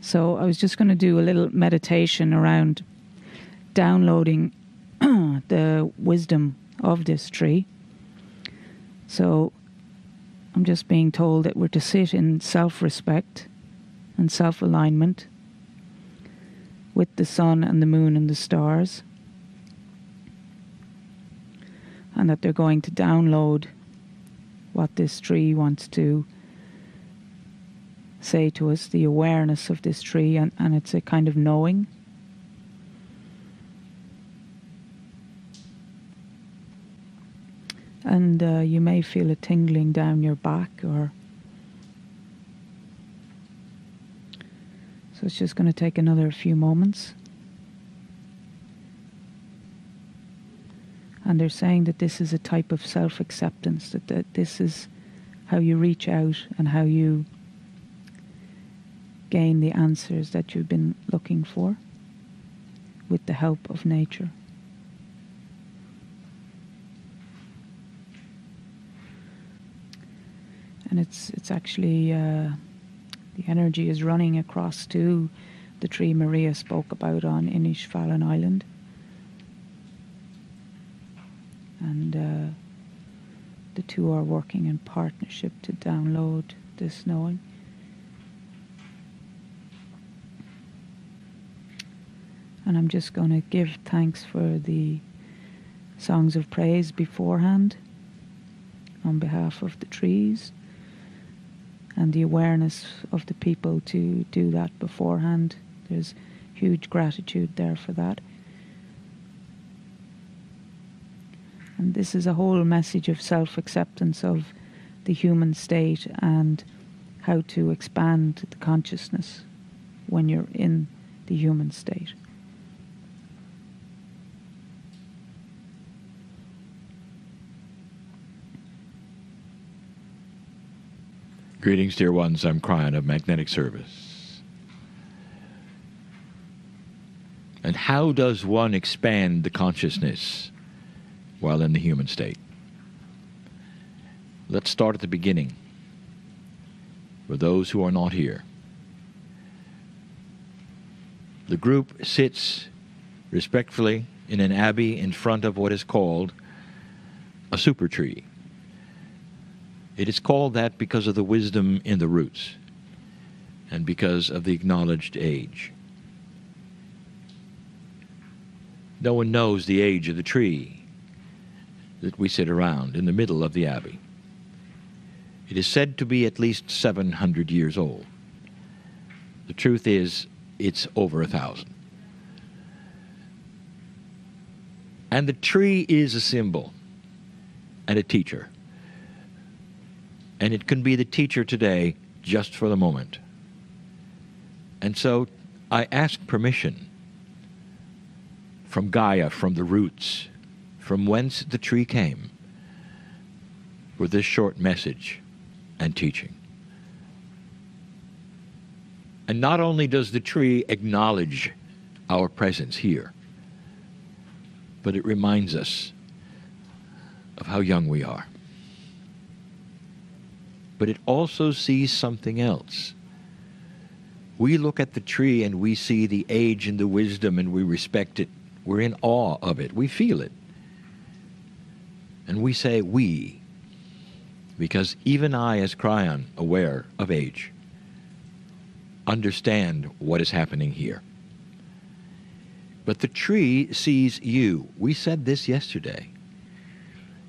So I was just going to do a little meditation around downloading the wisdom of this tree. So I'm just being told that we're to sit in self-respect and self-alignment with the sun and the moon and the stars, and that they're going to download what this tree wants to say to us, the awareness of this tree, and it's a kind of knowing. And you may feel a tingling down your back, or so it's just going to take another few moments. And they're saying that this is a type of self-acceptance, that this is how you reach out and how you gain the answers that you've been looking for with the help of nature. And it's actually, the energy is running across to the tree Maria spoke about on Inishfallen Island. And the two are working in partnership to download this knowing. And I'm just going to give thanks for the songs of praise beforehand on behalf of the trees, and the awareness of the people to do that beforehand. There's huge gratitude there for that. And this is a whole message of self-acceptance of the human state and how to expand the consciousness when you're in the human state. Greetings, dear ones. I'm Kryon of Magnetic Service. And how does one expand the consciousness while in the human state? Let's start at the beginning. For those who are not here, the group sits respectfully in an abbey in front of what is called a super tree. It is called that because of the wisdom in the roots and because of the acknowledged age. No one knows the age of the tree that we sit around in the middle of the abbey. It is said to be at least 700 years old. The truth is, it's over 1,000. And the tree is a symbol and a teacher. And it can be the teacher today just for the moment. And so I ask permission from Gaia, from the roots, from whence the tree came, for this short message and teaching. And not only does the tree acknowledge our presence here, but it reminds us of how young we are. But it also sees something else. We look at the tree and we see the age and the wisdom, and we respect it. We're in awe of it. We feel it. And we say we, because even I, as Kryon, aware of age, understand what is happening here. But the tree sees you. We said this yesterday.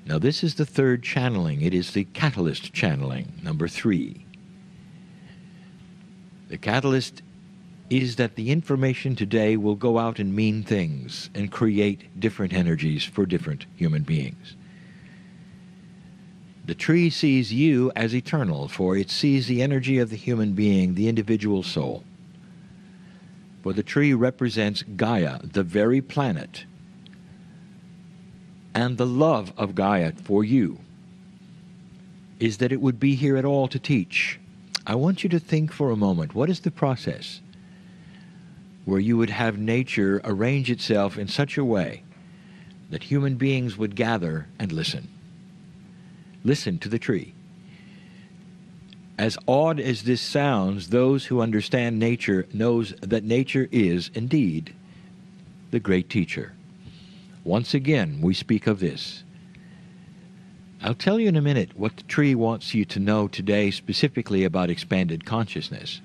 Now, this is the third channeling. It is the catalyst channeling, number 3. The catalyst is that the information today will go out and mean things and create different energies for different human beings. The tree sees you as eternal, for it sees the energy of the human being, the individual soul. For the tree represents Gaia, the very planet, and the love of Gaia for you is that it would be here at all to teach. I want you to think for a moment, what is the process where you would have nature arrange itself in such a way that human beings would gather and listen? Listen to the tree. As odd as this sounds, those who understand nature knows that nature is indeed the great teacher. Once again, we speak of this. I'll tell you in a minute what the tree wants you to know today specifically about expanded consciousness.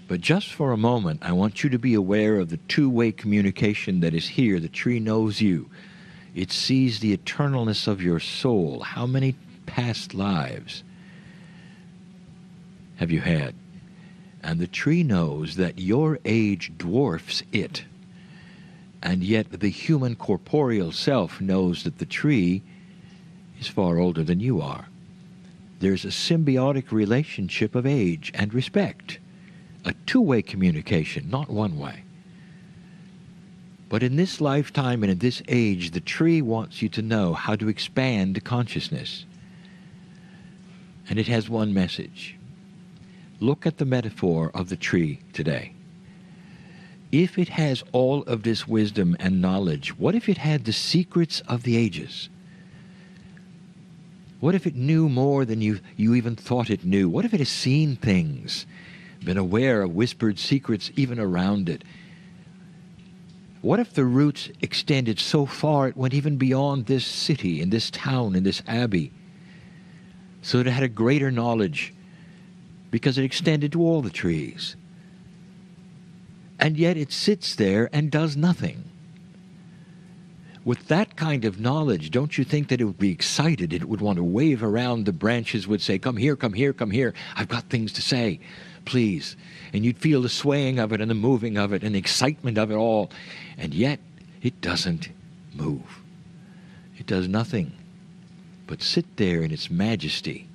But just for a moment, I want you to be aware of the two-way communication that is here. The tree knows you. It sees the eternalness of your soul. How many past lives have you had? And the tree knows that your age dwarfs it. And yet the human corporeal self knows that the tree is far older than you are. There's a symbiotic relationship of age and respect. A two-way communication, not one way. But in this lifetime and in this age, the tree wants you to know how to expand consciousness. And it has one message. Look at the metaphor of the tree today. If it has all of this wisdom and knowledge, what if it had the secrets of the ages? What if it knew more than you even thought it knew? What if it has seen things, been aware of whispered secrets even around it? What if the roots extended so far it went even beyond this city, in this town, in this abbey, so that it had a greater knowledge because it extended to all the trees? And yet it sits there and does nothing. With that kind of knowledge, don't you think that it would be excited? It would want to wave around. The branches would say, come here, come here, come here. I've got things to say, please. And you'd feel the swaying of it and the moving of it and the excitement of it all. And yet it doesn't move. It does nothing but sit there in its majesty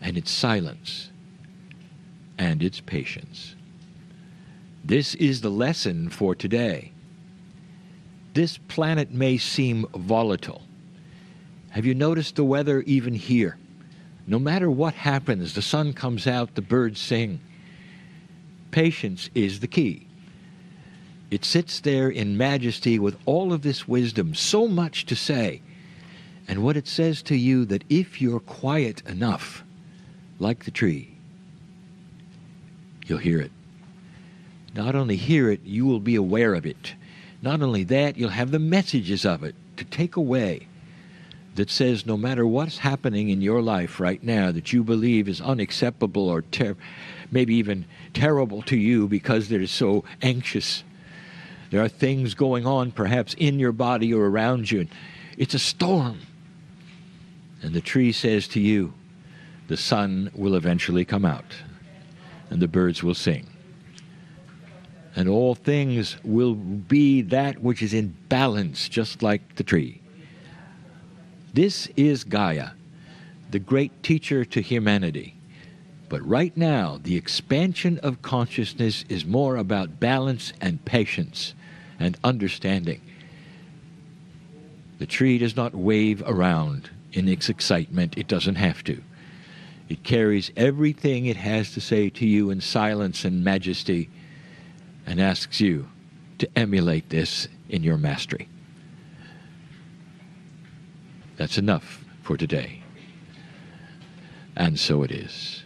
and its silence and its patience. This is the lesson for today. This planet may seem volatile. Have you noticed the weather even here? No matter what happens, the sun comes out, the birds sing. Patience is the key. It sits there in majesty with all of this wisdom, so much to say. And what it says to you, that if you're quiet enough, like the tree, you'll hear it. Not only hear it, you will be aware of it. Not only that, you'll have the messages of it to take away that says no matter what's happening in your life right now that you believe is unacceptable or maybe even terrible to you because they're so anxious. There are things going on perhaps in your body or around you. It's a storm. And the tree says to you, the sun will eventually come out and the birds will sing. And all things will be that which is in balance, just like the tree. This is Gaia, the great teacher to humanity. But right now, the expansion of consciousness is more about balance and patience and understanding. The tree does not wave around in its excitement. It doesn't have to. It carries everything it has to say to you in silence and majesty, and asks you to emulate this in your mastery. That's enough for today. And so it is.